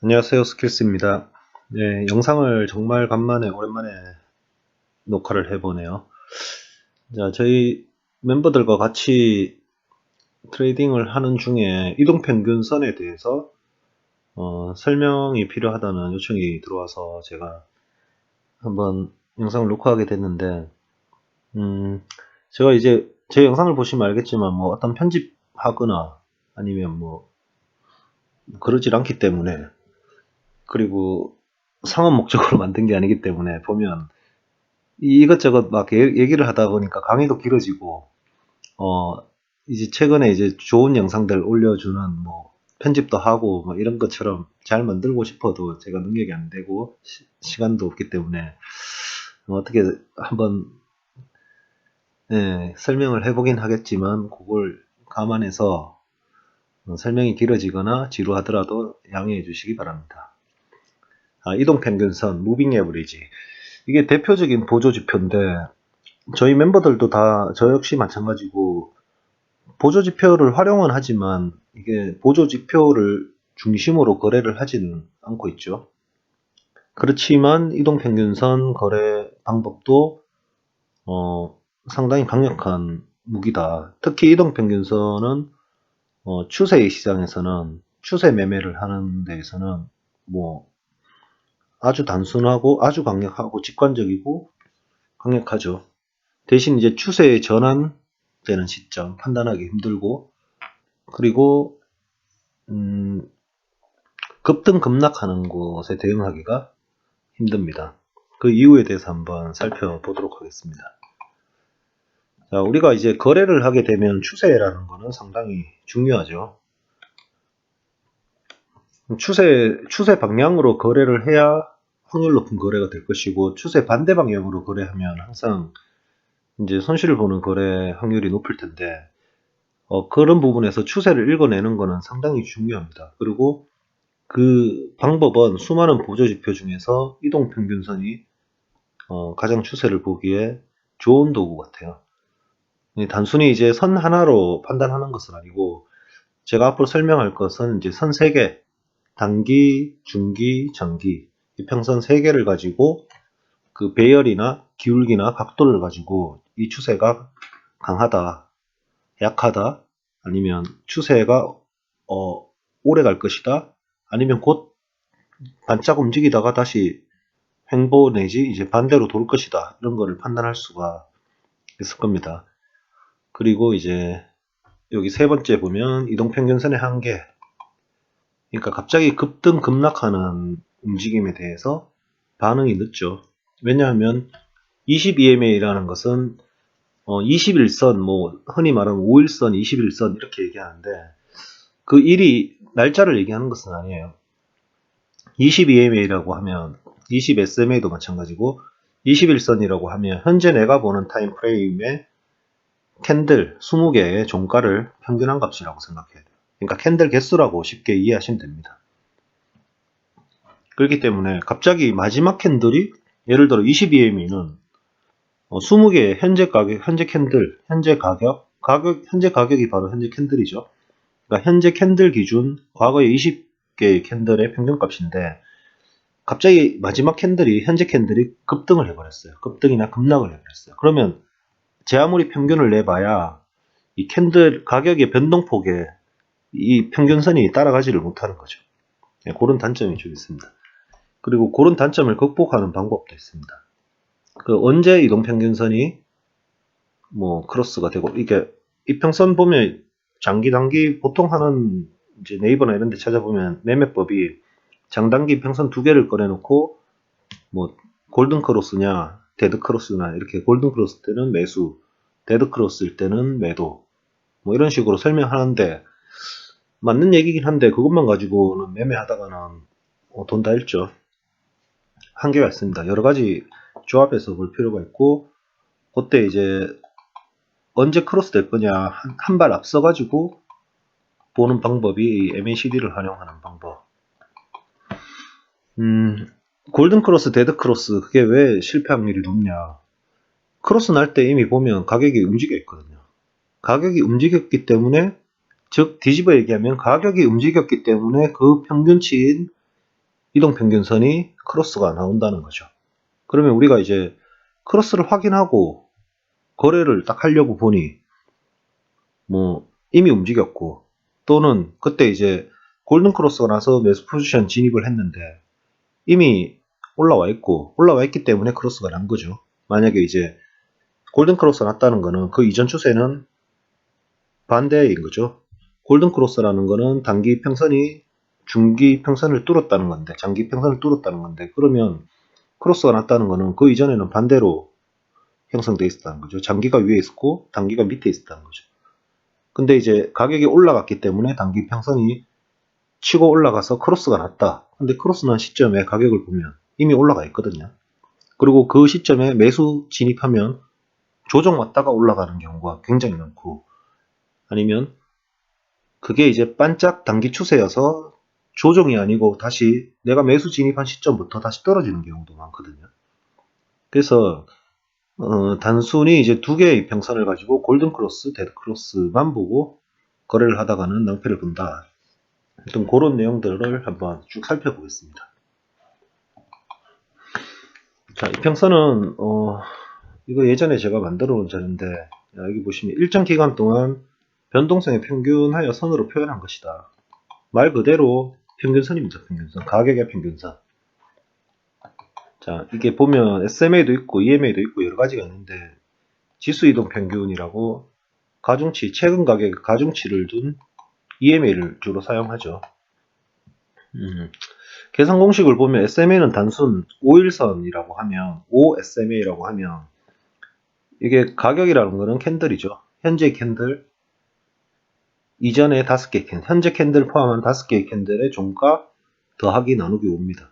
안녕하세요. 스킬스입니다. 네, 영상을 정말 오랜만에 녹화를 해보네요. 자, 저희 멤버들과 같이 트레이딩을 하는 중에 이동평균선에 대해서 설명이 필요하다는 요청이 들어와서 제가 한번 영상을 녹화하게 됐는데, 제가 이제 제 영상을 보시면 알겠지만 뭐 어떤 편집하거나 아니면 뭐 그러질 않기 때문에, 그리고 상업 목적으로 만든 게 아니기 때문에 보면 이것저것 막 얘기를 하다 보니까 강의도 길어지고, 어, 이제 최근에 이제 좋은 영상들 올려주는 뭐 편집도 하고 뭐 이런 것처럼 잘 만들고 싶어도 제가 능력이 안 되고 시간도 없기 때문에 어떻게 한번 설명을 해보긴 하겠지만 그걸 감안해서 설명이 길어지거나 지루하더라도 양해해 주시기 바랍니다. 이동평균선, 무빙 에버리지. 이게 대표적인 보조지표인데 저희 멤버들도 다 저 역시 마찬가지고 보조지표를 활용은 하지만 이게 보조지표를 중심으로 거래를 하지는 않고 있죠. 그렇지만 이동평균선 거래 방법도 상당히 강력한 무기다. 특히 이동평균선은 추세 시장에서는 추세 매매를 하는 데에서는 뭐 아주 단순하고 아주 강력하고 직관적이고 강력하죠. 대신 이제 추세의 전환되는 시점 판단하기 힘들고, 그리고 급등 급락하는 곳에 대응하기가 힘듭니다. 그 이유에 대해서 한번 살펴보도록 하겠습니다. 자, 우리가 이제 거래를 하게 되면 추세라는 것은 상당히 중요하죠. 추세 방향으로 거래를 해야 확률 높은 거래가 될 것이고, 추세 반대 방향으로 거래하면 항상 이제 손실을 보는 거래 확률이 높을 텐데, 그런 부분에서 추세를 읽어내는 것은 상당히 중요합니다. 그리고 그 방법은 수많은 보조지표 중에서 이동평균선이 가장 추세를 보기에 좋은 도구 같아요. 단순히 이제 선 하나로 판단하는 것은 아니고, 제가 앞으로 설명할 것은 이제 선 3개, 단기, 중기, 장기, 이평선 3개를 가지고 그 배열이나 기울기나 각도를 가지고 이 추세가 강하다, 약하다, 아니면 추세가 오래 갈 것이다, 아니면 곧 반짝 움직이다가 다시 횡보 내지 이제 반대로 돌 것이다, 이런 거를 판단할 수가 있을 겁니다. 그리고 이제 여기 세 번째 보면 이동평균선의 한계, 그러니까 갑자기 급등 급락하는 움직임에 대해서 반응이 늦죠. 왜냐하면 22MA라는 것은 21선, 뭐 흔히 말하는 5일선, 21선 이렇게 얘기하는데, 그 일이 날짜를 얘기하는 것은 아니에요. 22MA라고 하면 20SMA도 마찬가지고, 21선이라고 하면 현재 내가 보는 타임 프레임의 캔들 20개의 종가를 평균한 값이라고 생각해야 돼요. 그러니까 캔들 개수라고 쉽게 이해하시면 됩니다. 그렇기 때문에 갑자기 마지막 캔들이 예를 들어 22MA는 20개의 현재 가격, 현재 캔들, 현재 가격이 바로 현재 캔들이죠. 그러니까 현재 캔들 기준 과거의 20개의 캔들의 평균값인데, 갑자기 마지막 캔들이 현재 캔들이 급등을 해버렸어요. 급등이나 급락을 해버렸어요. 그러면 제 아무리 평균을 내봐야 이 캔들 가격의 변동폭에 이 평균선이 따라가지를 못하는 거죠. 그런 단점이 좀 있습니다. 그리고 그런 단점을 극복하는 방법도 있습니다. 그 언제 이동평균선이 뭐 크로스가 되고, 이게 이평선 보면 장기 단기 보통 하는 이제 네이버나 이런 데 찾아보면 매매법이 장단기 이평선 2개를 꺼내놓고 뭐 골든 크로스냐 데드 크로스나 이렇게, 골든 크로스 때는 매수, 데드 크로스일 때는 매도, 뭐 이런 식으로 설명하는데 맞는 얘기긴 한데, 그것만 가지고는 매매하다가는 돈 다 잃죠. 한계가 있습니다. 여러 가지 조합해서 볼 필요가 있고, 그때 이제 언제 크로스 될 거냐 한 발 앞서 가지고 보는 방법이 MACD를 활용하는 방법. 골든 크로스, 데드 크로스, 그게 왜 실패 확률이 높냐? 크로스 날 때 이미 보면 가격이 움직여 있거든요. 가격이 움직였기 때문에, 즉 뒤집어 얘기하면 가격이 움직였기 때문에 그 평균치인 이동평균선이 크로스가 나온다는 거죠. 그러면 우리가 이제 크로스를 확인하고 거래를 딱 하려고 보니 뭐 이미 움직였고, 또는 그때 이제 골든 크로스가 나서 매수 포지션 진입을 했는데 이미 올라와 있기 때문에 크로스가 난 거죠. 만약에 이제 골든 크로스가 났다는 거는 그 이전 추세는 반대인 거죠. 골든 크로스라는 거는 단기 평선이 중기 평선을 뚫었다는 건데, 장기 평선을 뚫었다는 건데, 그러면 크로스가 났다는 거는 그 이전에는 반대로 형성되어 있었다는 거죠. 장기가 위에 있었고 단기가 밑에 있었다는 거죠. 근데 이제 가격이 올라갔기 때문에 단기 평선이 치고 올라가서 크로스가 났다. 근데 크로스 난 시점에 가격을 보면 이미 올라가 있거든요. 그리고 그 시점에 매수 진입하면 조정 왔다가 올라가는 경우가 굉장히 많고, 아니면 그게 이제 반짝 단기 추세여서 조정이 아니고 다시 내가 매수 진입한 시점부터 다시 떨어지는 경우도 많거든요. 그래서 단순히 이제 두 개의 평선을 가지고 골든 크로스, 데드 크로스만 보고 거래를 하다가는 낭패를 본다. 좀 그런 내용들을 한번 쭉 살펴보겠습니다. 자, 이 평선은 이거 예전에 제가 만들어 놓은 자료인데, 여기 보시면 일정 기간 동안 변동성의 평균하여 선으로 표현한 것이다. 말 그대로 평균선입니다. 평균선. 가격의 평균선. 자, 이게 보면 SMA도 있고 EMA도 있고 여러 가지가 있는데, 지수이동 평균이라고 가중치, 최근 가격의 가중치를 둔 EMA를 주로 사용하죠. 계산 공식을 보면 SMA는 단순 5일선이라고 하면, 5SMA라고 하면, 이게 가격이라는 거는 캔들이죠. 현재 캔들, 이전에 5개 캔들, 현재 캔들 포함한 5개의 캔들의 종가 더하기 나누기 5입니다.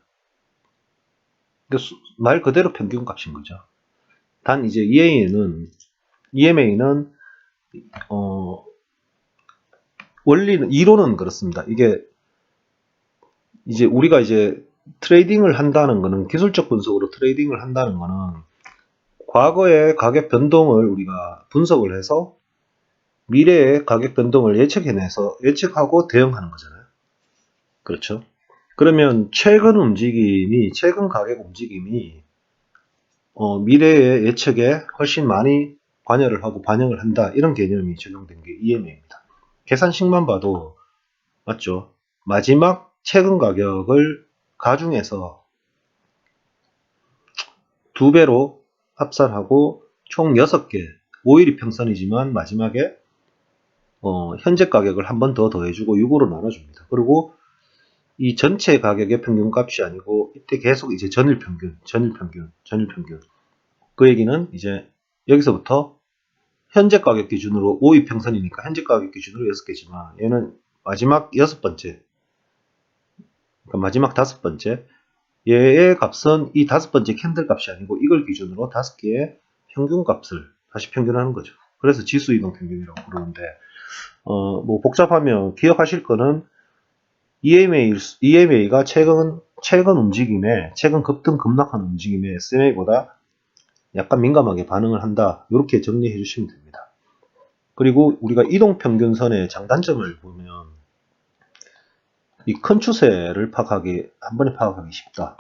말 그대로 평균 값인 거죠. 단 이제 EMA는 원리는, 이론은 그렇습니다. 이게 이제 우리가 이제 트레이딩을 한다는 거는, 기술적 분석으로 트레이딩을 한다는 거는 과거의 가격 변동을 우리가 분석을 해서 미래의 가격 변동을 예측하고 대응하는 거잖아요. 그렇죠? 그러면 최근 가격 움직임이 미래의 예측에 훨씬 많이 관여를 하고 반영을 한다. 이런 개념이 적용된 게 EMA입니다. 계산식만 봐도 맞죠? 마지막 최근 가격을 가중해서 2배로 합산하고 총 6개, 5일이 평선이지만 마지막에 현재 가격을 한 번 더 더해주고 6으로 나눠줍니다. 그리고 이 전체 가격의 평균값이 아니고 이때 계속 이제 전일 평균. 그 얘기는 이제 여기서부터 현재 가격 기준으로 5일 평선이니까 현재 가격 기준으로 6개지만, 얘는 마지막 6번째, 그러니까 마지막 5번째, 얘의 값은 이 5번째 캔들 값이 아니고 이걸 기준으로 5개의 평균 값을 다시 평균하는 거죠. 그래서 지수 이동 평균이라고 부르는데, 뭐 복잡하면 기억하실 거는 EMA가 최근 움직임에, 최근 급등 급락하는 움직임에 SMA보다 약간 민감하게 반응을 한다. 이렇게 정리해 주시면 됩니다. 그리고 우리가 이동평균선의 장단점을 보면 이 큰 추세를 한 번에 파악하기 쉽다.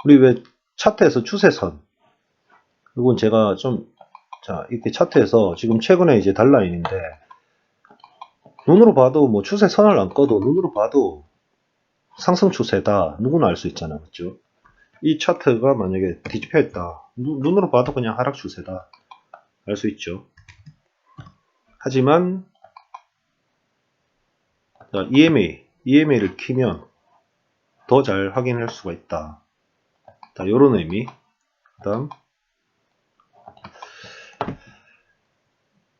우리 왜 차트에서 추세선, 이건 제가 이렇게 차트에서 지금 최근에 이제 달라인인데, 눈으로 봐도 뭐 추세선을 안 꺼도 눈으로 봐도 상승 추세다. 누구나 알 수 있잖아요. 맞죠? 이 차트가 만약에 뒤집혀 있다. 눈으로 봐도 그냥 하락 추세다. 알 수 있죠. 하지만 EMA를 키면 더 잘 확인할 수가 있다. 자, 요런 의미.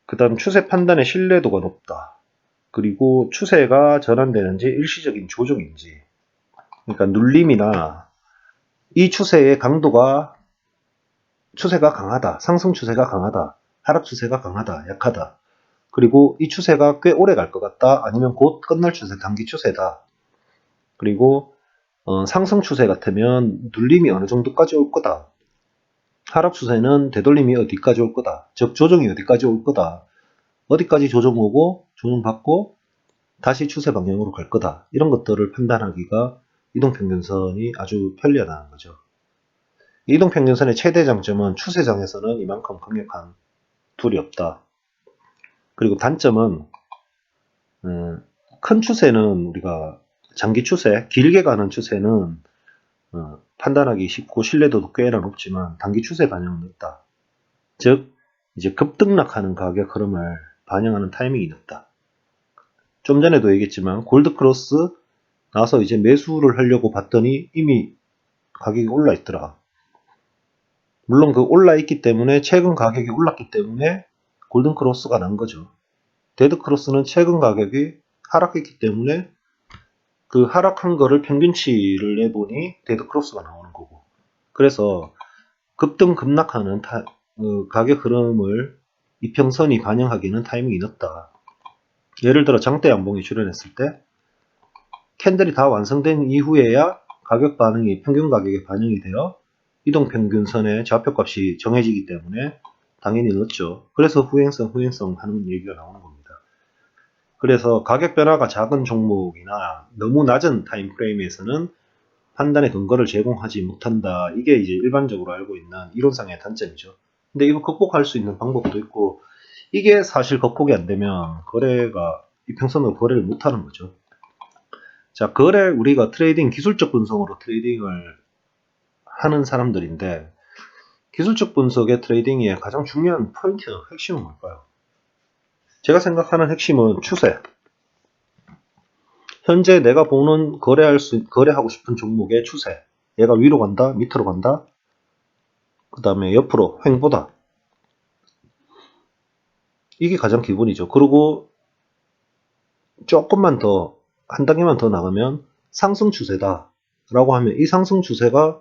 그다음 추세 판단의 신뢰도가 높다. 그리고 추세가 전환되는지 일시적인 조정인지, 그러니까 눌림이나 이 추세의 강도가, 추세가 강하다, 상승 추세가 강하다, 하락 추세가 강하다, 약하다, 그리고 이 추세가 꽤 오래 갈 것 같다, 아니면 곧 끝날 추세, 단기 추세다. 그리고 상승 추세 같으면 눌림이 어느 정도까지 올 거다, 하락 추세는 되돌림이 어디까지 올 거다, 즉 조정이 어디까지 올 거다, 어디까지 조정 오고 조정받고 다시 추세 방향으로 갈 거다, 이런 것들을 판단하기가 이동평균선이 아주 편리하다는 거죠. 이동평균선의 최대 장점은 추세장에서는 이만큼 강력한 툴이 없다. 그리고 단점은 큰 추세는 우리가 장기 추세, 길게 가는 추세는 판단하기 쉽고 신뢰도도 꽤나 높지만 단기 추세 반영은 늦다. 즉 이제 급등락하는 가격 흐름을 반영하는 타이밍이 늦다. 좀 전에도 얘기했지만 골드크로스 나서 이제 매수를 하려고 봤더니 이미 가격이 올라 있더라. 물론 그 올라 있기 때문에 최근 가격이 올랐기 때문에 골든크로스가 난 거죠. 데드크로스는 최근 가격이 하락했기 때문에 그 하락한 거를 평균치를 내보니 데드크로스가 나오는 거고. 그래서 급등 급락하는 가격 흐름을 이평선이 반영하기에는 타이밍이 늦다. 예를 들어 장대 양봉이 출현했을 때 캔들이 다 완성된 이후에야 가격 반응이 평균 가격에 반영이 되어 이동평균선의 좌표값이 정해지기 때문에 당연히 늦죠. 그래서 후행성 하는 얘기가 나오는 겁니다. 그래서 가격 변화가 작은 종목이나 너무 낮은 타임프레임에서는 판단의 근거를 제공하지 못한다. 이게 이제 일반적으로 알고 있는 이론상의 단점이죠. 근데 이거 극복할 수 있는 방법도 있고, 이게 사실 극복이 안 되면 이평선으로 거래를 못 하는 거죠. 자, 우리가 기술적 분석으로 트레이딩을 하는 사람들인데, 기술적 분석의 트레이딩의 가장 중요한 포인트, 핵심은 뭘까요? 제가 생각하는 핵심은 추세. 현재 내가 보는 거래하고 싶은 종목의 추세. 얘가 위로 간다, 밑으로 간다, 그 다음에 옆으로 횡보다. 이게 가장 기본이죠. 그리고 조금만 더, 한 단계만 더 나가면 상승 추세다 라고 하면 이 상승 추세가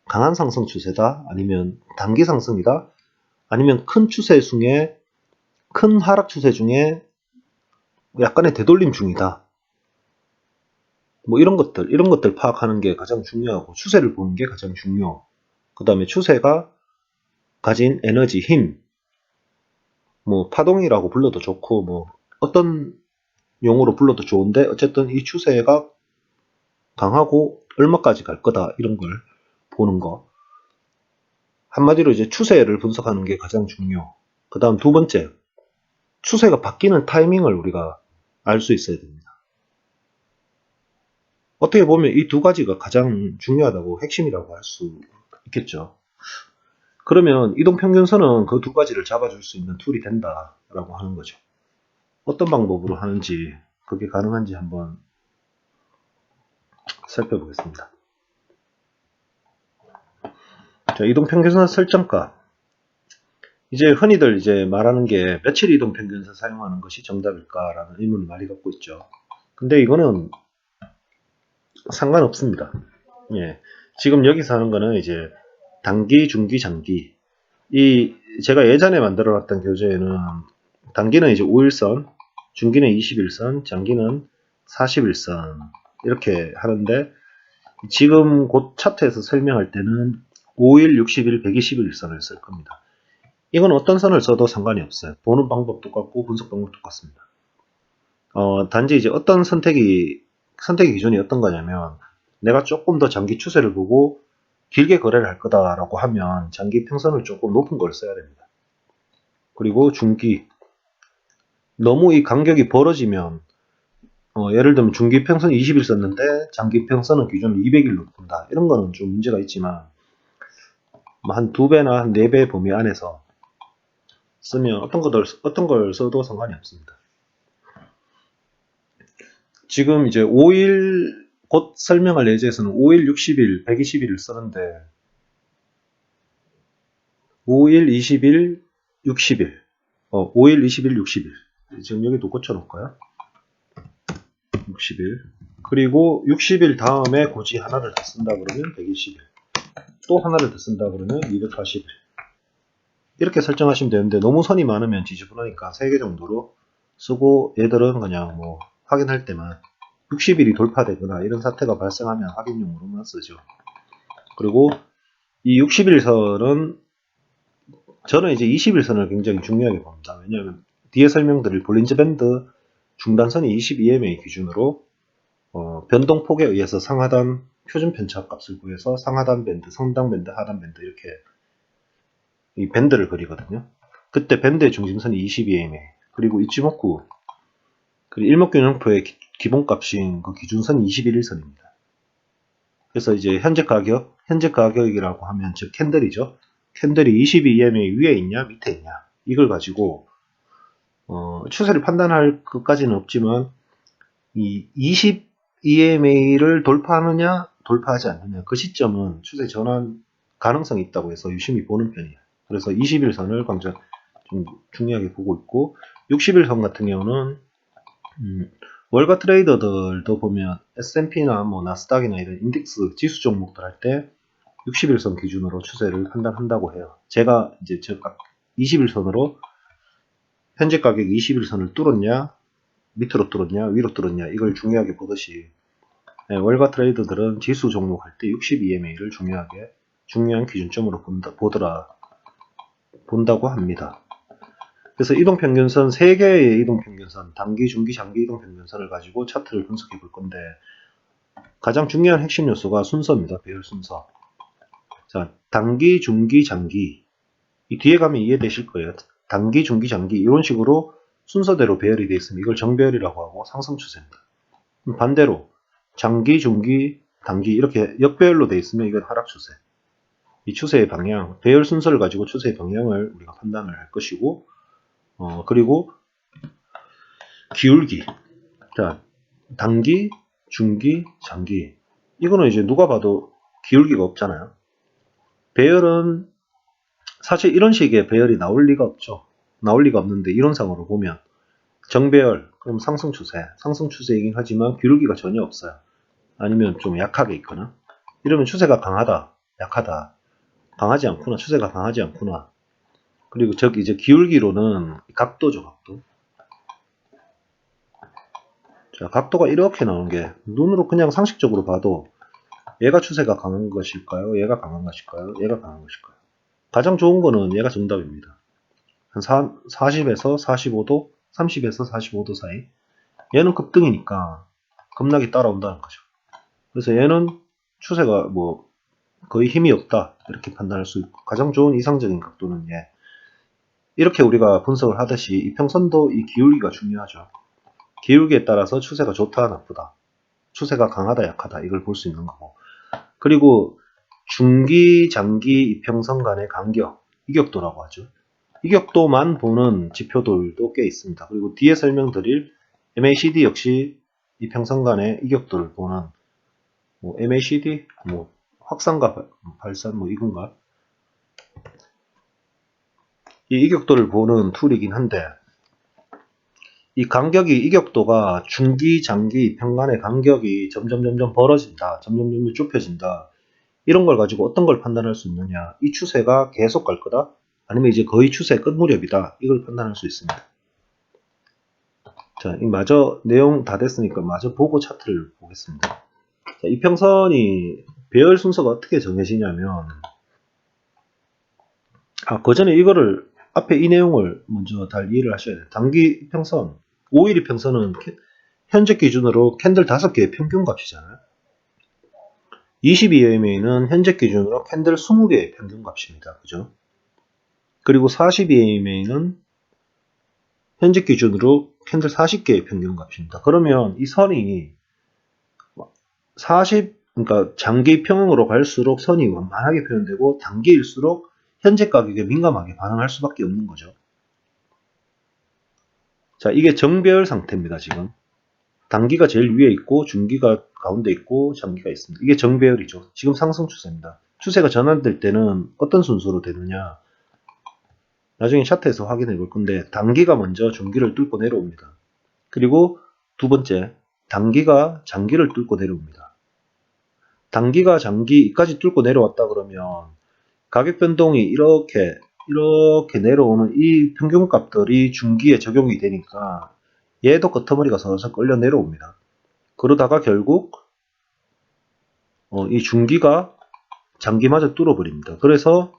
강한 상승 추세다, 아니면 단기 상승이다, 아니면 큰 하락 추세 중에 약간의 되돌림 중이다. 뭐 이런 것들 파악하는 게 가장 중요하고, 추세를 보는 게 가장 중요. 그 다음에 추세가 가진 에너지, 힘, 뭐 파동이라고 불러도 좋고, 뭐 어떤 용어로 불러도 좋은데, 어쨌든 이 추세가 강하고 얼마까지 갈 거다, 이런 걸 보는 거. 한마디로 이제 추세를 분석하는 게 가장 중요. 그 다음 두 번째, 추세가 바뀌는 타이밍을 우리가 알 수 있어야 됩니다. 어떻게 보면 이 두 가지가 가장 중요하다고, 핵심이라고 할 수 있겠죠. 그러면 이동평균선은 그 두 가지를 잡아줄 수 있는 툴이 된다라고 하는 거죠. 어떤 방법으로 하는지, 그게 가능한지 한번 살펴보겠습니다. 자, 이동평균선 설정가. 이제 흔히들 이제 말하는 게 며칠 이동평균선 사용하는 것이 정답일까라는 의문을 많이 갖고 있죠. 근데 이거는 상관없습니다. 예. 지금 여기서 하는 거는 이제 단기, 중기, 장기. 제가 예전에 만들어 놨던 교재에는 단기는 이제 5일선, 중기는 21선, 장기는 41선 이렇게 하는데, 지금 곧 차트에서 설명할 때는 5일, 60일, 120일선을 쓸 겁니다. 이건 어떤 선을 써도 상관이 없어요. 보는 방법 똑같고 분석 방법 똑같습니다. 단지 이제 선택의 기준이 어떤 거냐면, 내가 조금 더 장기 추세를 보고 길게 거래를 할 거다라고 하면 장기 평선을 조금 높은 걸 써야 됩니다. 그리고 중기, 너무 이 간격이 벌어지면, 예를 들면 중기 평선 20일 썼는데 장기 평선은 기준을 200일로 본다, 이런 거는 좀 문제가 있지만, 한 2배나 한 4배 범위 안에서 쓰면 어떤 걸 써도 상관이 없습니다. 지금 이제 5일, 곧 설명할 예제에서는 5일, 60일, 120일을 쓰는데, 5일, 20일, 60일, 5일, 20일, 60일. 지금 여기도 고쳐놓을까요? 60일. 그리고 60일 다음에 굳이 하나를 더 쓴다 그러면 120일. 또 하나를 더 쓴다 그러면 240일. 이렇게 설정하시면 되는데, 너무 선이 많으면 지저분하니까 3개 정도로 쓰고, 얘들은 그냥 뭐 확인할 때만 60일이 돌파되거나 이런 사태가 발생하면 확인용으로만 쓰죠. 그리고 이 60일선은 저는 이제 20일선을 굉장히 중요하게 봅니다. 왜냐하면 뒤에 설명드릴 볼린저 밴드 중단선이 22MA 기준으로 변동폭에 의해서 상하단 표준 편차 값을 구해서 상하단 밴드, 상단 밴드, 하단 밴드 이렇게 이 밴드를 그리거든요. 그때 밴드의 중심선이 22mm, 그리고 이치모쿠 그리고 일목균형표의 기본값인 그 기준선이 21일선입니다. 그래서 이제 현재 가격이라고 하면 즉 캔들이죠. 캔들이 22mm 위에 있냐 밑에 있냐 이걸 가지고 추세를 판단할 것까지는 없지만 이 22MA를 돌파하느냐 돌파하지 않느냐 그 시점은 추세 전환 가능성이 있다고 해서 유심히 보는 편이에요. 그래서 21선을 강조 좀 중요하게 보고 있고 60일선 같은 경우는 월가 트레이더들도 보면 S&P나 뭐 나스닥이나 이런 인덱스 지수 종목들 할 때 60일선 기준으로 추세를 판단한다고 해요. 제가 이제 20일선으로 현재 가격 20일선을 뚫었냐 밑으로 뚫었냐 위로 뚫었냐 이걸 중요하게 보듯이 월가 트레이더들은 지수 종목 할 때 62MA를 중요한 기준점으로 본다고 합니다. 그래서 이동평균선 3개의 이동평균선 단기, 중기, 장기 이동평균선을 가지고 차트를 분석해 볼 건데 가장 중요한 핵심 요소가 순서입니다. 배열 순서. 자, 단기, 중기, 장기 이 뒤에 가면 이해되실 거예요. 단기, 중기, 장기 이런 식으로 순서대로 배열이 되어 있으면 이걸 정배열이라고 하고 상승 추세입니다. 반대로 장기, 중기, 단기 이렇게 역배열로 되어 있으면 이건 하락 추세. 이 추세의 방향, 배열 순서를 가지고 추세의 방향을 우리가 판단을 할 것이고 그리고 기울기. 자, 단기, 중기, 장기. 이거는 이제 누가 봐도 기울기가 없잖아요. 배열은 사실 이런 식의 배열이 나올 리가 없죠. 나올 리가 없는데 이론상으로 보면 정배열, 그럼 상승 추세이긴 하지만 기울기가 전혀 없어요. 아니면 좀 약하게 있거나 이러면 추세가 강하다, 약하다, 강하지 않구나, 추세가 강하지 않구나. 그리고 저기 이제 기울기로는 각도죠, 각도. 자, 각도가 이렇게 나오는 게 눈으로 그냥 상식적으로 봐도 얘가 추세가 강한 것일까요? 얘가 강한 것일까요? 얘가 강한 것일까요? 가장 좋은 거는 얘가 정답입니다. 한 40에서 45도, 30에서 45도 사이. 얘는 급등이니까 급락이 따라온다는 거죠. 그래서 얘는 추세가 뭐 거의 힘이 없다 이렇게 판단할 수 있고 가장 좋은 이상적인 각도는 얘. 이렇게 우리가 분석을 하듯이 이평선도 이 기울기가 중요하죠. 기울기에 따라서 추세가 좋다 나쁘다, 추세가 강하다 약하다 이걸 볼 수 있는 거고, 그리고 중기, 장기, 이평선 간의 간격, 이격도라고 하죠. 이격도만 보는 지표들도 꽤 있습니다. 그리고 뒤에 설명드릴 MACD 역시 이평선 간의 이격도를 보는 뭐 MACD, 뭐 확산과 발산 뭐 이건가? 이 이격도를 보는 툴이긴 한데 이 간격이 이격도가 중기, 장기, 이평 간의 간격이 점점 벌어진다, 점점 좁혀진다. 이런 걸 가지고 어떤 걸 판단할 수 있느냐? 이 추세가 계속 갈 거다? 아니면 이제 거의 추세 끝 무렵이다? 이걸 판단할 수 있습니다. 자, 마저 내용 다 됐으니까 마저 보고 차트를 보겠습니다. 자, 이평선이 배열 순서가 어떻게 정해지냐면 그 전에 이거를 앞에 이 내용을 먼저 잘 이해를 하셔야 돼요. 단기 이평선, 5일 이평선은 현재 기준으로 캔들 5개의 평균 값이잖아요. 22MA는 현재 기준으로 캔들 20개의 평균 값입니다. 그죠? 그리고 42MA는 현재 기준으로 캔들 40개의 평균 값입니다. 그러면 이 선이 그러니까 장기 평형으로 갈수록 선이 완만하게 표현되고 단기일수록 현재 가격에 민감하게 반응할 수밖에 없는 거죠. 자, 이게 정배열 상태입니다. 지금 단기가 제일 위에 있고 중기가 가운데 있고 장기가 있습니다. 이게 정배열이죠. 지금 상승 추세입니다. 추세가 전환될 때는 어떤 순서로 되느냐 나중에 차트에서 확인해 볼 건데 단기가 먼저 중기를 뚫고 내려옵니다. 그리고 두 번째 단기가 장기를 뚫고 내려옵니다. 단기가 장기까지 뚫고 내려왔다 그러면 가격 변동이 이렇게 내려오는 이 평균 값들이 중기에 적용이 되니까 얘도 끄트머리가 서서 끌려 내려옵니다. 그러다가 결국 이 중기가 장기마저 뚫어버립니다. 그래서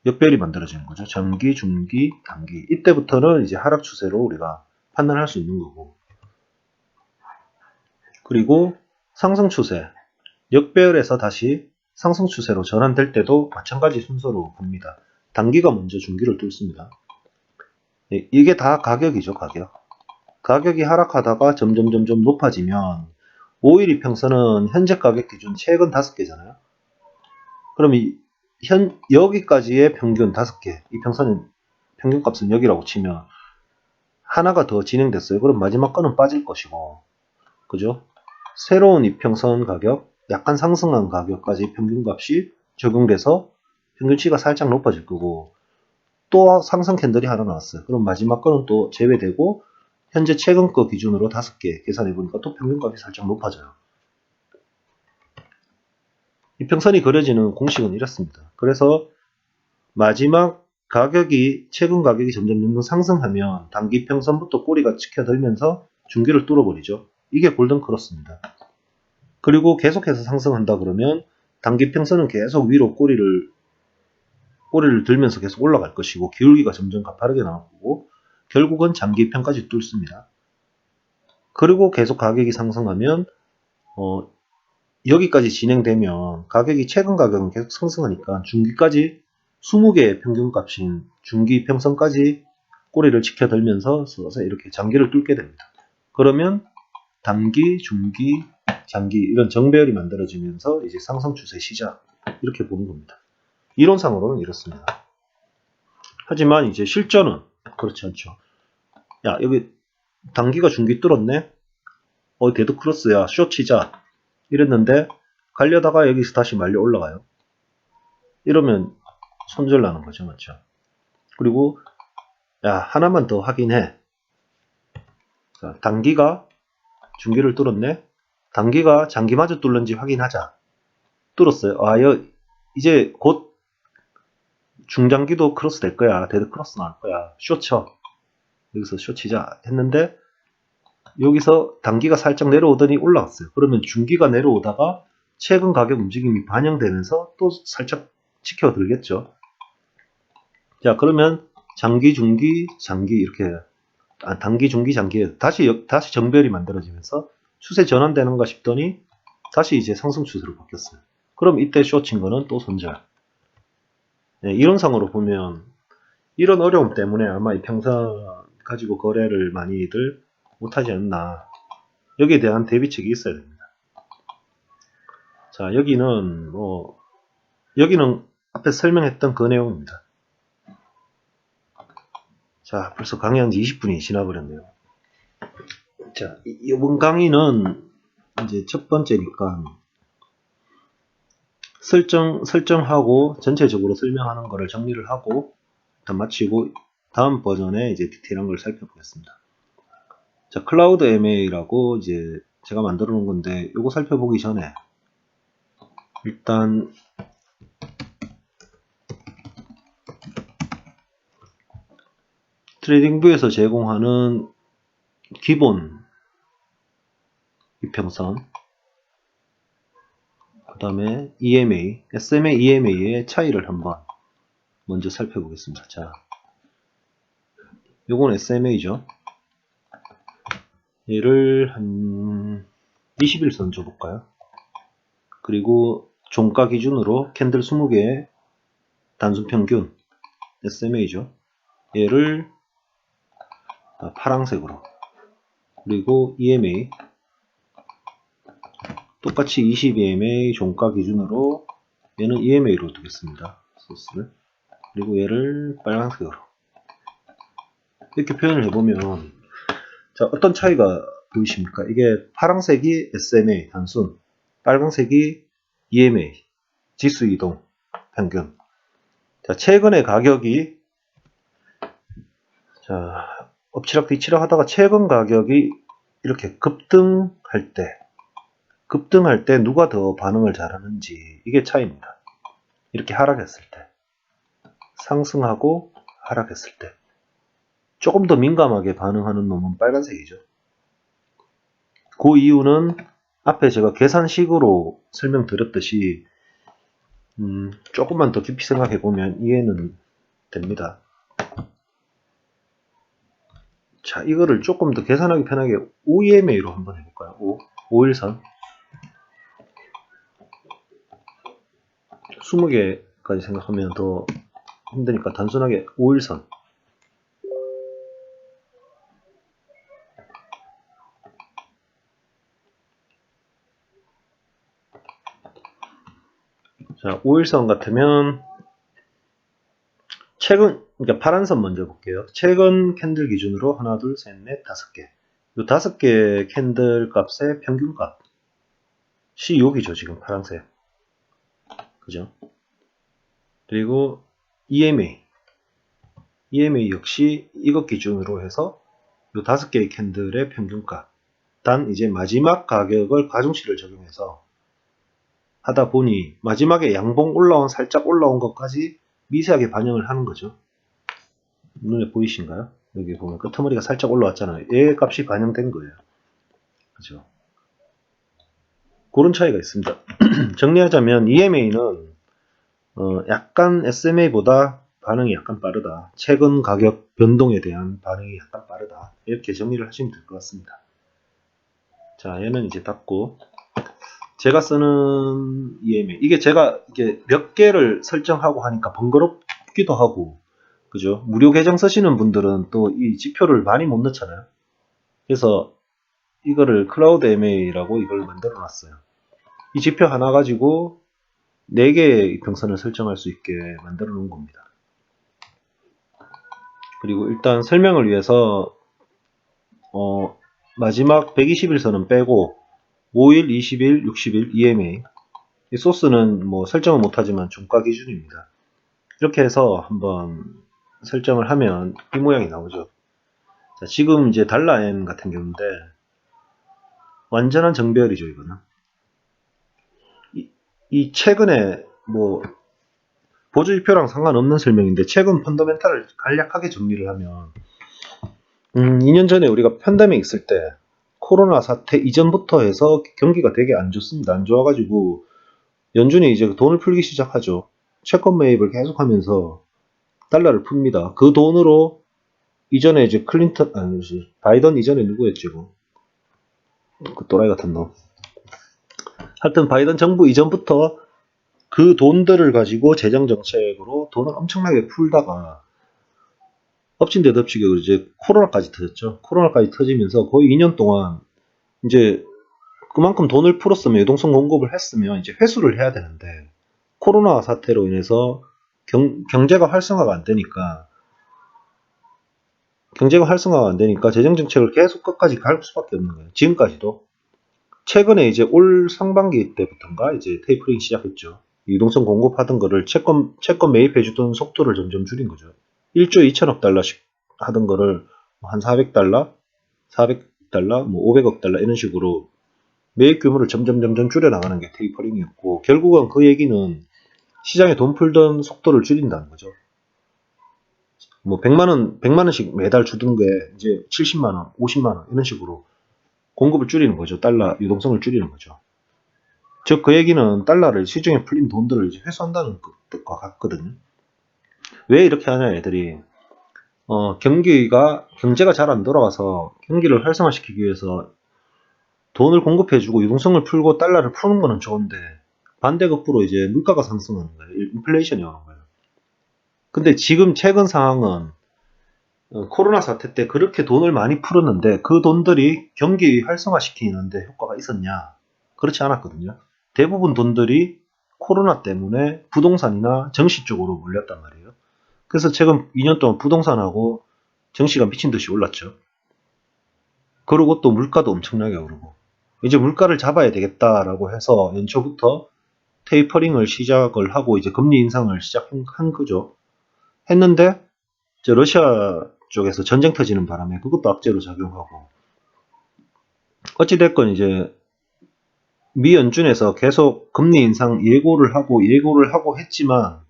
역배열이 만들어지는 거죠. 장기, 중기, 단기. 이때부터는 이제 하락 추세로 우리가 판단할 수 있는 거고. 그리고 상승 추세. 역배열에서 다시 상승 추세로 전환될 때도 마찬가지 순서로 갑니다. 단기가 먼저 중기를 뚫습니다. 이게 다 가격이죠, 가격. 가격이 하락하다가 점점 높아지면 5일 이평선은 현재 가격 기준 최근 5개잖아요. 그럼 여기까지의 평균 5개, 이평선은 평균값은 여기라고 치면 하나가 더 진행됐어요. 그럼 마지막 거는 빠질 것이고, 그죠? 새로운 이평선 가격, 약간 상승한 가격까지 평균값이 적용돼서 평균치가 살짝 높아질 거고, 또 상승 캔들이 하나 나왔어요. 그럼 마지막 거는 또 제외되고, 현재 최근 거 기준으로 5개 계산해 보니까 또 평균값이 살짝 높아져요. 이평선이 그려지는 공식은 이렇습니다. 그래서 마지막 가격이 최근 가격이 점점 상승하면 단기 평선부터 꼬리가 치켜들면서 중기를 뚫어버리죠. 이게 골든 크로스입니다. 그리고 계속해서 상승한다 그러면 단기 평선은 계속 위로 꼬리를 들면서 계속 올라갈 것이고 기울기가 점점 가파르게 나올 거고 결국은 장기평까지 뚫습니다. 그리고 계속 가격이 상승하면 여기까지 진행되면 가격이 최근 가격은 계속 상승하니까 중기까지 20개의 평균값인 중기 평선까지 꼬리를 치켜들면서 서서 이렇게 장기를 뚫게 됩니다. 그러면 단기, 중기, 장기 이런 정배열이 만들어지면서 이제 상승 추세 시작 이렇게 보는 겁니다. 이론상으로는 이렇습니다. 하지만 이제 실전은 그렇지 않죠. 야 여기 단기가 중기 뚫었네. 데드 크로스야 숏 치자 이랬는데 가려다가 여기서 다시 말려 올라가요. 이러면 손절나는 거죠, 맞죠? 그리고 야 하나만 더 확인해. 자, 단기가 중기를 뚫었네. 단기가 장기마저 뚫는지 확인하자. 뚫었어요. 이제 곧 중장기도 크로스 될 거야. 데드 크로스 나올 거야. 숏 쳐. 여기서 숏 치자 했는데 여기서 단기가 살짝 내려오더니 올라왔어요. 그러면 중기가 내려오다가 최근 가격 움직임이 반영되면서 또 살짝 지켜들겠죠. 자, 그러면 장기, 중기, 장기 이렇게 단기, 중기, 장기 다시 정배열이 만들어지면서 추세 전환되는가 싶더니 다시 이제 상승 추세로 바뀌었어요. 그럼 이때 숏친 거는 또 손절. 네, 이론상으로 보면 이런 어려움 때문에 아마 이 평선 가지고 거래를 많이들 못하지 않나. 여기에 대한 대비책이 있어야 됩니다. 자, 여기는 앞에 설명했던 그 내용입니다. 자, 벌써 강의한 지 20분이 지나버렸네요. 자, 이번 강의는 이제 첫 번째니까 설정하고 전체적으로 설명하는 거를 정리를 하고 일단 마치고 다음 버전에 이제 디테일한 걸 살펴보겠습니다. 자, 클라우드 MA라고 이제 제가 만들어 놓은 건데 이거 살펴보기 전에 일단 트레이딩뷰에서 제공하는 기본 이평선 그 다음에 EMA, SMA, EMA의 차이를 한번 먼저 살펴보겠습니다. 자, 요건 SMA죠. 얘를 한 20일선 줘볼까요? 그리고 종가 기준으로 캔들 20개의 단순 평균 SMA죠. 얘를 파란색으로 그리고 EMA 똑같이 20EMA 종가 기준으로 얘는 EMA로 두겠습니다. 소스를 그리고 얘를 빨간색으로 이렇게 표현을 해보면 자, 어떤 차이가 보이십니까? 이게 파란색이 SMA 단순, 빨간색이 EMA 지수 이동 평균. 자, 최근의 가격이 자, 엎치락 뒤치락 하다가 최근 가격이 이렇게 급등할 때 누가 더 반응을 잘하는지 이게 차이입니다. 이렇게 하락했을 때 상승하고 하락했을 때 조금 더 민감하게 반응하는 놈은 빨간색이죠. 그 이유는 앞에 제가 계산식으로 설명드렸듯이 조금만 더 깊이 생각해 보면 이해는 됩니다. 자, 이거를 조금 더 계산하기 편하게 OEMA로 한번 해볼까요? 5일선 20개까지 생각하면 더 힘드니까 단순하게 5일선. 자, 5일선 같으면 최근, 그러니까 파란 선 먼저 볼게요. 최근 캔들 기준으로 하나, 둘, 셋, 넷, 5개. 이 5개 캔들 값의 평균값이 여기죠, 지금 파란색. 그죠? 그리고 EMA. EMA 역시 이것 기준으로 해서 이 5개의 캔들의 평균값. 단 이제 마지막 가격을 가중치를 적용해서 하다 보니 마지막에 양봉 살짝 올라온 것까지 미세하게 반영을 하는 거죠. 눈에 보이신가요? 여기 보면 끄트머리가 살짝 올라왔잖아요. 얘 값이 반영된 거예요. 그죠? 그런 차이가 있습니다. 정리하자면 EMA는 약간 SMA보다 반응이 약간 빠르다. 최근 가격 변동에 대한 반응이 약간 빠르다. 이렇게 정리를 하시면 될 것 같습니다. 자, 얘는 이제 닫고 제가 쓰는 EMA 이게 제가 이게 몇 개를 설정하고 하니까 번거롭기도 하고 그죠? 무료 계정 쓰시는 분들은 또 이 지표를 많이 못 넣잖아요. 그래서 이거를 클라우드 MA라고 이걸 만들어 놨어요. 이 지표 하나 가지고 4개의 이평선을 설정할 수 있게 만들어 놓은 겁니다. 그리고 일단 설명을 위해서 마지막 120일선은 빼고 5일, 20일, 60일 EMA 이 소스는 뭐 설정은 못하지만 종가 기준입니다. 이렇게 해서 한번 설정을 하면 이 모양이 나오죠. 자, 지금 이제 달러엔 같은 경우인데 완전한 정배열이죠, 이거는. 이 최근에 뭐 보조지표랑 상관없는 설명인데 최근 펀더멘탈을 간략하게 정리를 하면 2년 전에 우리가 팬데믹 있을 때 코로나 사태 이전부터 해서 경기가 되게 안 좋습니다. 안 좋아가지고 연준이 이제 돈을 풀기 시작하죠. 채권 매입을 계속하면서 달러를 풉니다. 그 돈으로 이전에 이제 바이든 이전에 누구였죠? 그 또라이 같은 놈. 하여튼 바이든 정부 이전부터 그 돈들을 가지고 재정 정책으로 돈을 엄청나게 풀다가 엎친 데 덮치게 이제 코로나까지 터졌죠. 코로나까지 터지면서 거의 2년 동안 이제 그만큼 돈을 풀었으면 유동성 공급을 했으면 이제 회수를 해야 되는데 코로나 사태로 인해서 경제가 활성화가 안 되니까 재정 정책을 계속 끝까지 갈 수밖에 없는 거예요. 지금까지도 최근에 이제 올 상반기 때부터인가 이제 테이퍼링 시작했죠. 유동성 공급하던 거를 채권 매입해주던 속도를 점점 줄인 거죠. 1조 2천억 달러씩 하던 거를 한 400달러, 400달러, 뭐 500억 달러 이런 식으로 매입 규모를 점점 줄여 나가는 게 테이퍼링이었고 결국은 그 얘기는 시장에 돈 풀던 속도를 줄인다는 거죠. 뭐 100만 원씩 매달 주던 게 이제 70만 원, 50만 원 이런 식으로 공급을 줄이는 거죠. 달러 유동성을 줄이는 거죠. 즉 그 얘기는 달러를 시중에 풀린 돈들을 이제 회수한다는 뜻과 같거든요. 왜 이렇게 하냐 애들이 경제가 잘 안 돌아가서 경기를 활성화시키기 위해서 돈을 공급해주고 유동성을 풀고 달러를 푸는 거는 좋은데 반대급부로 이제 물가가 상승하는 거예요. 인플레이션이 오는 거예요. 근데 지금 최근 상황은 코로나 사태 때 그렇게 돈을 많이 풀었는데 그 돈들이 경기 활성화시키는데 효과가 있었냐? 그렇지 않았거든요. 대부분 돈들이 코로나 때문에 부동산이나 정시 쪽으로 몰렸단 말이에요. 그래서 최근 2년 동안 부동산하고 정시가 미친 듯이 올랐죠. 그리고 또 물가도 엄청나게 오르고 이제 물가를 잡아야 되겠다라고 해서 연초부터 테이퍼링을 시작을 하고 이제 금리 인상을 시작한 거죠. 했는데 이제 러시아 쪽에서 전쟁 터지는 바람에 그것도 악재로 작용하고 어찌됐건 이제 미 연준에서 계속 금리 인상 예고를 하고 했지만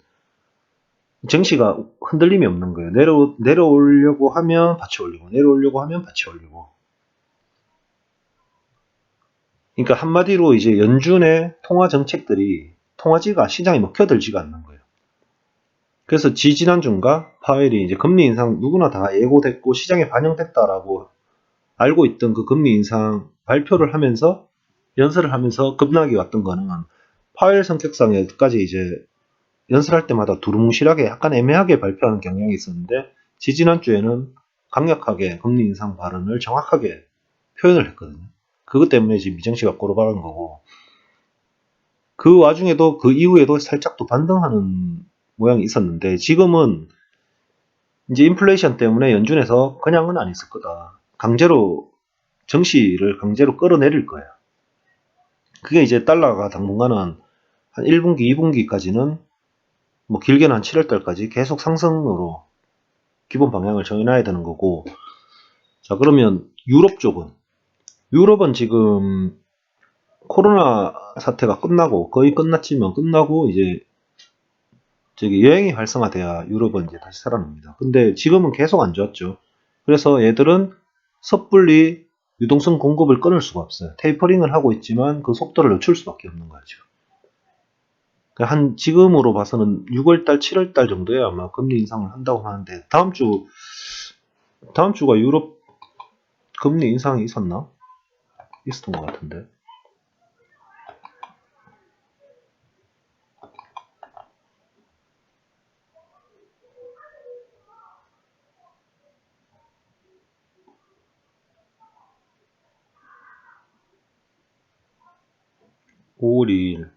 증시가 흔들림이 없는 거예요. 내려오려고 하면 받쳐 올리고 내려오려고 하면 받쳐 올리고. 그러니까 한마디로 이제 연준의 통화 정책들이 통화지가 시장에 먹혀들지가 않는 거예요. 그래서 지지난주인가 파웰이 이제 금리 인상 누구나 다 예고됐고 시장에 반영됐다라고 알고 있던 그 금리 인상 발표를 하면서 연설을 하면서 급락이 왔던 거는 파웰 성격상에까지 이제 연설할 때마다 두루뭉실하게 약간 애매하게 발표하는 경향이 있었는데 지지난주에는 강력하게 금리 인상 발언을 정확하게 표현을 했거든요. 그것 때문에 지금 미정씨가 꼬로박은 거고 그 와중에도 그 이후에도 살짝 또 반등하는 모양이 있었는데 지금은 이제 인플레이션 때문에 연준에서 그냥은 안 있을 거다. 강제로 정시를 강제로 끌어내릴 거예요. 그게 이제 달러가 당분간은 한 1분기, 2분기까지는 뭐 길게는 한 7월달까지 계속 상승으로 기본 방향을 정해놔야 되는 거고 자 그러면 유럽은 지금 코로나 사태가 끝나고 거의 끝났지만 끝나고 이제 저기 여행이 활성화돼야 유럽은 이제 다시 살아납니다. 근데 지금은 계속 안 좋았죠. 그래서 얘들은 섣불리 유동성 공급을 끊을 수가 없어요. 테이퍼링을 하고 있지만 그 속도를 늦출 수밖에 없는 거죠. 한 지금으로 봐서는 6월달, 7월달 정도에 아마 금리 인상을 한다고 하는데 다음 주가 유럽 금리 인상이 있었나? 있었던 것 같은데. (5월 2일)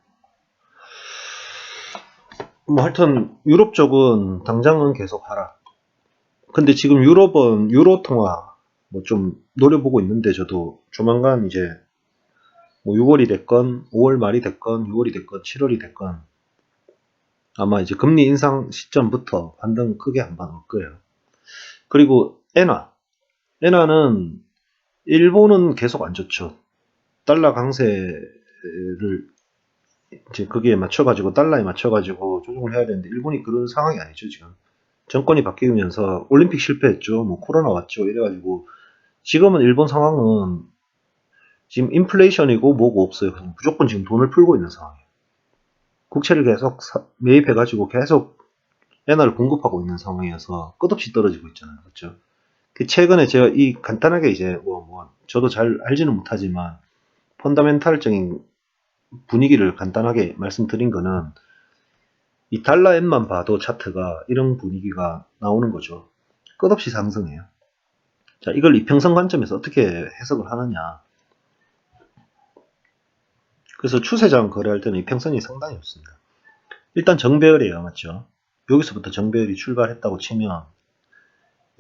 뭐 하여튼 유럽 쪽은 당장은 계속 하라. 근데 지금 유럽은 유로 통화 뭐 좀 노려보고 있는데 저도 조만간 이제 뭐 6월이 됐건 5월 말이 됐건 6월이 됐건 7월이 됐건 아마 이제 금리 인상 시점부터 반등 크게 한번 올 거예요. 그리고 엔화는 일본은 계속 안 좋죠. 달러 강세를 이제 거기에 맞춰가지고 달러에 맞춰가지고 조정을 해야 되는데 일본이 그런 상황이 아니죠 지금. 정권이 바뀌면서 올림픽 실패했죠. 뭐 코로나 왔죠. 이래가지고 지금은 일본 상황은 지금 인플레이션이고 뭐고 없어요. 무조건 지금 돈을 풀고 있는 상황이에요. 국채를 계속 매입해가지고 계속 엔화를 공급하고 있는 상황이어서 끝없이 떨어지고 있잖아요. 그렇죠? 최근에 제가 이 간단하게 이제 저도 잘 알지는 못하지만 펀더멘탈적인 분위기를 간단하게 말씀드린 거는 이 달러 엔만 봐도 차트가 이런 분위기가 나오는 거죠. 끝없이 상승해요. 자, 이걸 이평선 관점에서 어떻게 해석을 하느냐. 그래서 추세장 거래할 때는 이평선이 상당히 없습니다. 일단 정배열이에요. 맞죠? 여기서부터 정배열이 출발했다고 치면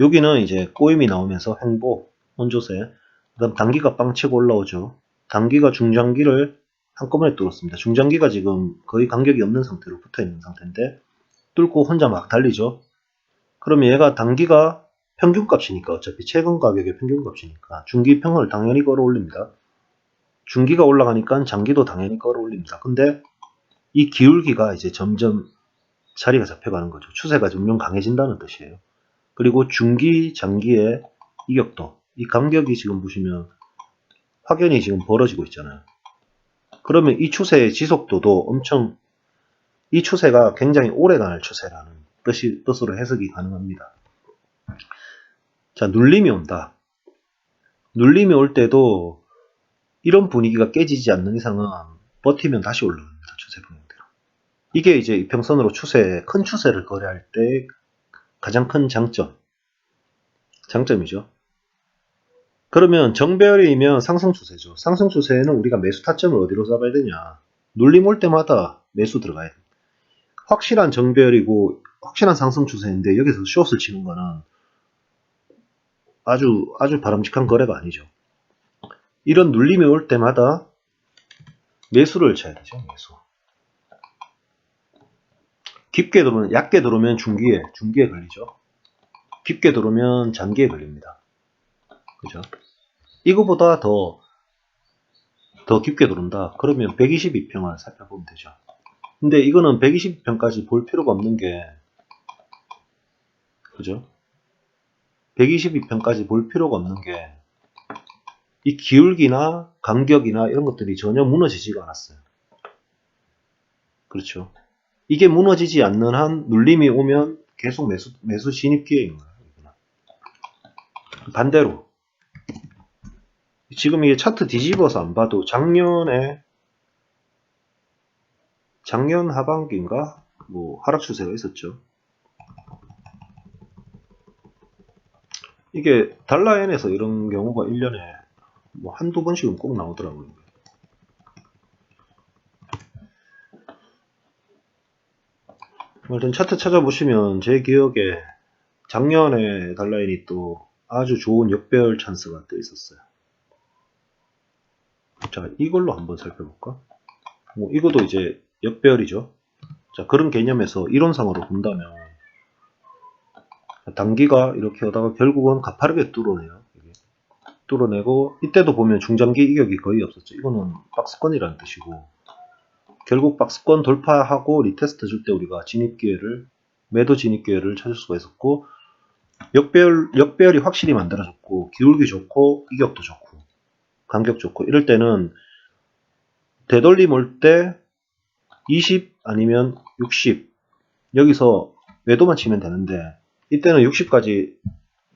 여기는 이제 꼬임이 나오면서 횡보, 원조세, 그 다음 단기가 빵 치고 올라오죠. 단기가 중장기를 한꺼번에 뚫었습니다. 중장기가 지금 거의 간격이 없는 상태로 붙어있는 상태인데 뚫고 혼자 막 달리죠. 그러면 얘가 단기가 평균값이니까 어차피 최근 가격의 평균값이니까 중기평을 당연히 끌어올립니다. 중기가 올라가니까 장기도 당연히 끌어올립니다. 근데 이 기울기가 이제 점점 자리가 잡혀가는 거죠. 추세가 점점 강해진다는 뜻이에요. 그리고 중기, 장기의 이격도, 이 간격이 지금 보시면 확연히 지금 벌어지고 있잖아요. 그러면 이 추세의 지속도도 엄청, 이 추세가 굉장히 오래갈 추세라는 뜻으로 해석이 가능합니다. 자, 눌림이 온다. 눌림이 올 때도 이런 분위기가 깨지지 않는 이상은 버티면 다시 올라갑니다. 추세 분위기대로. 이게 이제 이평선으로 큰 추세를 거래할 때 가장 큰 장점이죠. 그러면 정배열이면 상승 추세죠. 상승 추세에는 우리가 매수 타점을 어디로 잡아야 되냐. 눌림 올 때마다 매수 들어가야 됩니다. 확실한 정배열이고 확실한 상승 추세인데 여기서 숏을 치는 거는 아주 바람직한 거래가 아니죠. 이런 눌림이 올 때마다 매수를 쳐야 되죠. 매수. 깊게 들어오면, 얕게 들어오면 중기에 걸리죠. 깊게 들어오면 장기에 걸립니다. 그죠? 이거보다 더 깊게 들어온다. 그러면 122평을 살펴보면 되죠. 근데 이거는 122평까지 볼 필요가 없는 게, 그죠? 122평까지 볼 필요가 없는 게, 이 기울기나 간격이나 이런 것들이 전혀 무너지지가 않았어요. 그렇죠? 이게 무너지지 않는 한 눌림이 오면 계속 매수 진입 기회인 거예요. 반대로 지금 이게 차트 뒤집어서 안 봐도 작년 하반기인가 뭐 하락 추세가 있었죠. 이게 달러엔에서 이런 경우가 1년에 뭐 한두 번씩은 꼭 나오더라고요. 일단 차트 찾아보시면 제 기억에 작년에 달러엔이 또 아주 좋은 역배열 찬스가 또 있었어요. 자, 이걸로 한번 살펴볼까? 뭐 이것도 이제 역배열이죠. 자, 그런 개념에서 이론상으로 본다면 단기가 이렇게 오다가 결국은 가파르게 뚫어내요. 뚫어내고 이때도 보면 중장기 이격이 거의 없었죠. 이거는 박스권이라는 뜻이고 결국 박스권 돌파하고 리테스트 줄 때 우리가 진입기회를 매도 진입기회를 찾을 수가 있었고 역배열이 확실히 만들어졌고 기울기 좋고 이격도 좋고 간격 좋고 이럴 때는 되돌림 올 때 20 아니면 60 여기서 매도만 치면 되는데 이때는 60까지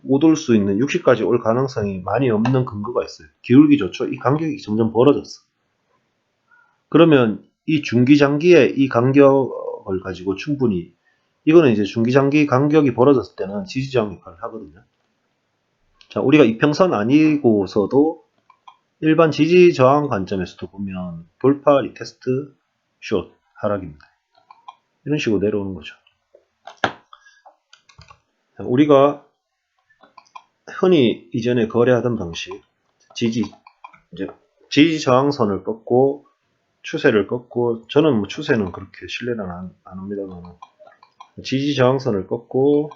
못 올 수 있는 60까지 올 가능성이 많이 없는 근거가 있어요. 기울기 좋죠. 이 간격이 점점 벌어졌어. 그러면 이 중기장기의 이 간격을 가지고 충분히 이거는 이제 중기장기 간격이 벌어졌을 때는 지지저항 역할을 하거든요. 자, 우리가 이평선 아니고서도 일반 지지저항 관점에서도 보면 돌파, 리테스트, 숏, 하락입니다. 이런 식으로 내려오는 거죠. 자, 우리가 흔히 이전에 거래하던 방식 지지저항선을 꺾고 추세를 꺾고 저는 뭐 추세는 그렇게 신뢰는 안 합니다만 지지저항선을 꺾고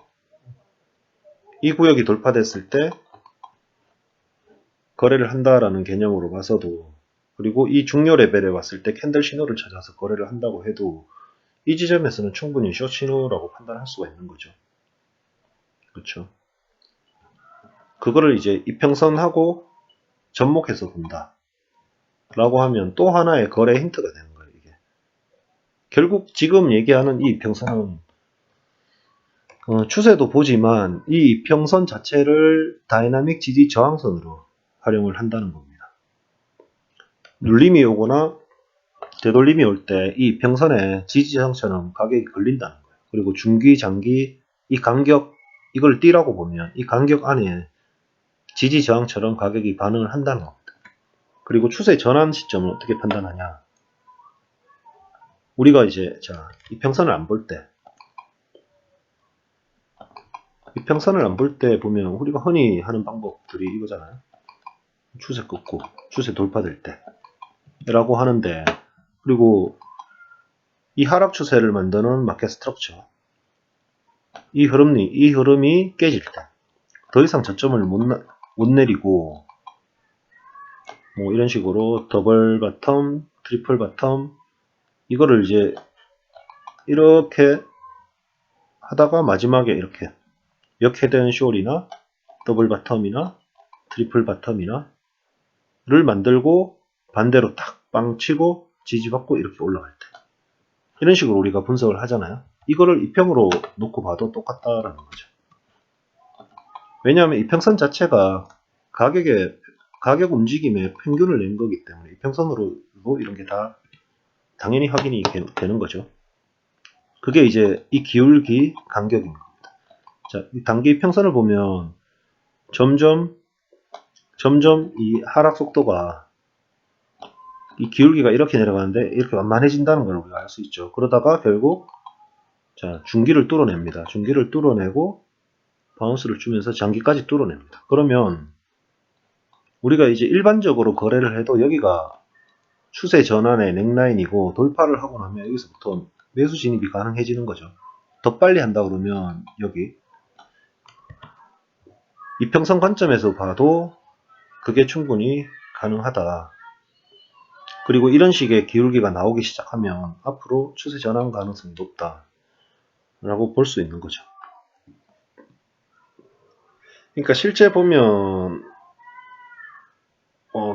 이 구역이 돌파됐을 때 거래를 한다라는 개념으로 봐서도 그리고 이 중요 레벨에 왔을 때 캔들 신호를 찾아서 거래를 한다고 해도 이 지점에서는 충분히 숏 신호라고 판단할 수가 있는 거죠. 그렇죠. 그거를 이제 이평선하고 접목해서 본다 라고 하면 또 하나의 거래 힌트가 되는 거예요. 이게 결국 지금 얘기하는 이 이평선은 추세도 보지만 이 이평선 자체를 다이나믹 지지 저항선으로 활용을 한다는 겁니다. 눌림이 오거나 되돌림이 올 때 이 이평선에 지지저항처럼 가격이 걸린다는 거예요. 그리고 중기, 장기 이 간격 이걸 띠라고 보면 이 간격 안에 지지저항처럼 가격이 반응을 한다는 겁니다. 그리고 추세 전환 시점을 어떻게 판단하냐? 우리가 이제 자 이평선을 안 볼 때 이평선을 안 볼 때 보면 우리가 흔히 하는 방법들이 이거잖아요. 추세 꺾고 추세 돌파될 때 라고 하는데 그리고 이 하락 추세를 만드는 마켓 스트럭처 이 흐름이 깨질 때 더 이상 저점을 못 내리고 뭐 이런 식으로 더블 바텀, 트리플 바텀 이거를 이제 이렇게 하다가 마지막에 이렇게 역헤드앤숄이나 더블 바텀이나 트리플 바텀이나 를 만들고 반대로 탁 빵 치고 지지받고 이렇게 올라갈 때 이런 식으로 우리가 분석을 하잖아요. 이거를 이평으로 놓고 봐도 똑같다라는 거죠. 왜냐하면 이평선 자체가 가격 움직임에 평균을 낸 거기 때문에 이평선으로도 이런 게 다 당연히 확인이 되는 거죠. 그게 이제 이 기울기 간격인 겁니다. 자, 이 단기 이평선을 보면 점점 이 하락 속도가 이 기울기가 이렇게 내려가는데 이렇게 완만해진다는 걸 우리가 알 수 있죠. 그러다가 결국 자 중기를 뚫어냅니다. 중기를 뚫어내고 바운스를 주면서 장기까지 뚫어냅니다. 그러면 우리가 이제 일반적으로 거래를 해도 여기가 추세 전환의 넥라인이고 돌파를 하고 나면 여기서부터 매수 진입이 가능해지는 거죠. 더 빨리 한다 그러면 여기 이평선 관점에서 봐도 그게 충분히 가능하다. 그리고 이런 식의 기울기가 나오기 시작하면 앞으로 추세 전환 가능성이 높다 라고 볼 수 있는 거죠. 그러니까 실제 보면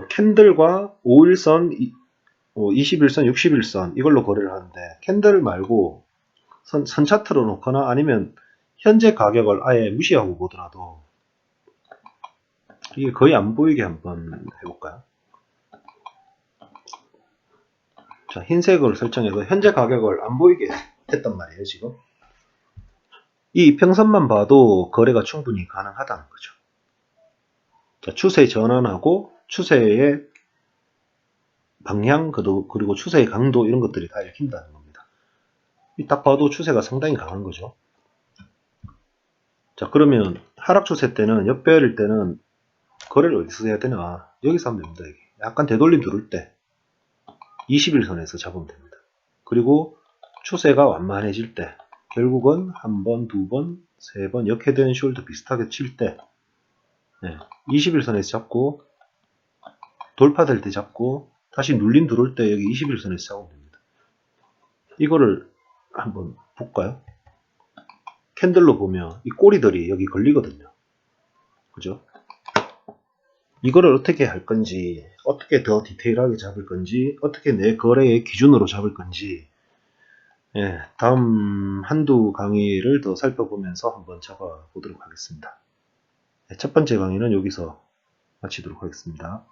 캔들과 5일선, 21선, 61선 이걸로 거래를 하는데 캔들 말고 선 차트로 놓거나 아니면 현재 가격을 아예 무시하고 보더라도 이게 거의 안 보이게 한번 해볼까요? 자, 흰색으로 설정해서 현재 가격을 안 보이게 못했단 말이에요, 지금. 이 이평선만 봐도 거래가 충분히 가능하다는 거죠. 자, 추세 전환하고 추세의 방향, 그리고 추세의 강도 이런 것들이 다 읽힌다는 겁니다. 딱 봐도 추세가 상당히 강한 거죠. 자, 그러면 하락 추세 때는, 역배열일 때는 거래를 어디서 해야 되나? 여기서 하면 됩니다. 여기. 약간 되돌림 들을 때 21선에서 잡으면 됩니다. 그리고 추세가 완만해질 때 결국은 한 번, 두 번, 세 번 역헤드앤 숄더 비슷하게 칠 때 21선에서 잡고 돌파될 때 잡고 다시 눌림 들어올 때 여기 21선에서 잡으면 됩니다. 이거를 한번 볼까요? 캔들로 보면 이 꼬리들이 여기 걸리거든요. 그죠? 이거를 어떻게 할 건지, 어떻게 더 디테일하게 잡을 건지, 어떻게 내 거래의 기준으로 잡을 건지, 다음 한두 강의를 더 살펴보면서 한번 잡아보도록 하겠습니다. 첫 번째 강의는 여기서 마치도록 하겠습니다.